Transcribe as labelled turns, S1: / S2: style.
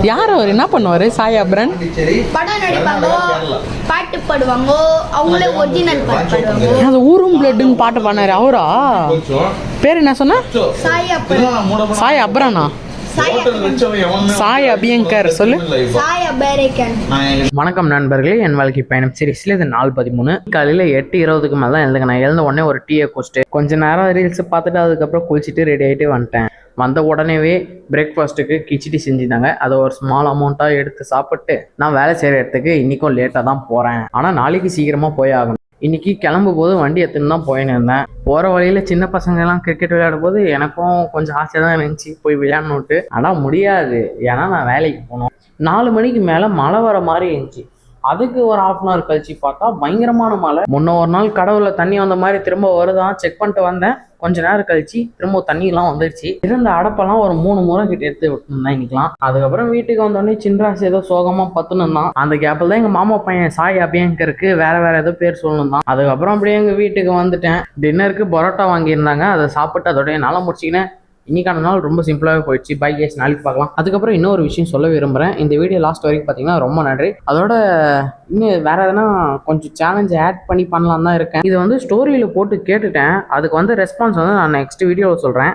S1: யார் அவர் என்ன பண்ணுவாரு? சாய் அப்ரன்
S2: படம் நடிப்பாங்க, பாட்டு பாடுவாங்க, அவங்களே ஒரிஜினல் பாட்டு பாடுவாங்க.
S1: அது ஊரும் பிளட்னு பாட்டு பாடினாரு அவரா? பேர் என்ன சொன்னா?
S2: சாய் அப்ரன்.
S1: சாய் அப்ரனா? சாய் அபியங்கர் சொல்லு.
S2: சாய் அபேரிக்கன்.
S1: வணக்கம் நண்பர்களே, என் வாழ்க்கை பயணம் சீரிஸ்ல இது 4:13 காலையில 8:20 மேல தான் எழுதுங்க. நான் எழுந்த உடனே ஒரு டீயை குடிச்சிட்டு கொஞ்ச நேரம் ரீல்ஸ் பார்த்துட்டு அதுக்கப்புறம் குளிச்சுட்டு ரெடி ஆகிட்டு வந்துட்டேன். வந்த உடனேவே பிரேக்ஃபாஸ்ட்டுக்கு கிச்சடி செஞ்சுருந்தாங்க. அதை ஒரு ஸ்மால் அமௌண்ட்டாக எடுத்து சாப்பிட்டு நான் வேலை செய்கிற இடத்துக்கு இன்றைக்கும் லேட்டாக தான் போகிறேன். ஆனால் நாளைக்கு சீக்கிரமாக போய் ஆகணும். இன்றைக்கி கிளம்பும் போது வண்டி எடுத்துன்னு தான் போயின்னு இருந்தேன். போகிற வழியில் சின்ன பசங்கள்லாம் கிரிக்கெட் விளையாடும் போது எனக்கும் கொஞ்சம் ஆசையாக தான் இருந்துச்சு போய் விளையாடணுன்ட்டு. ஆனால் முடியாது, ஏன்னா நான் வேலைக்கு போகணும். 4 மணிக்கு மேலே மழை வர மாதிரி இருந்துச்சு. அதுக்கு ஒரு ½ கழிச்சு பார்த்தா பயங்கரமான மழை. முன்ன ஒரு நாள் கடவுளில் தண்ணி வந்த மாதிரி திரும்ப வருதான் செக் பண்ணிட்டு வந்தேன். கொஞ்ச நேரம் கழிச்சு திரும்ப தண்ணியெல்லாம் வந்துருச்சு. இருந்த அடப்பெல்லாம் ஒரு 3 முறை கிட்ட எடுத்து விட்டுருந்தேன் இன்னைக்கெல்லாம். அதுக்கப்புறம் வீட்டுக்கு வந்தோடனே சின்ராசி ஏதோ சோகமா பத்துன்னு தான். அந்த கேப்பில் தான் எங்க மாமா பையன் சாய் அபியங்கருக்கு வேற ஏதோ பேர் சொல்லணும் தான். அதுக்கப்புறம் அப்படியே எங்க வீட்டுக்கு வந்துட்டேன். டின்னருக்கு பரோட்டா வாங்கியிருந்தாங்க, அதை சாப்பிட்டு அதோடய நாளை முடிச்சிக்கினேன். இன்னைக்கான நாள் ரொம்ப சிம்பிளாகவே போயிடுச்சு. பை கேஸ், நாளைக்கு பார்க்கலாம். அதுக்கப்புறம் இன்னொரு விஷயம் சொல்ல விரும்புகிறேன். இந்த வீடியோ லாஸ்ட் வரைக்கும் பார்த்தீங்கன்னா ரொம்ப நன்றி. அதோட இன்னும் வேற எதனா கொஞ்சம் சேலஞ்ச் ஆட் பண்ணி பண்ணலாம் தான் இருக்கேன். இது வந்து ஸ்டோரியில் போட்டு கேட்டுட்டேன். அதுக்கு வந்து ரெஸ்பான்ஸ் வந்து நான் நெக்ஸ்ட் வீடியோவில் சொல்கிறேன்.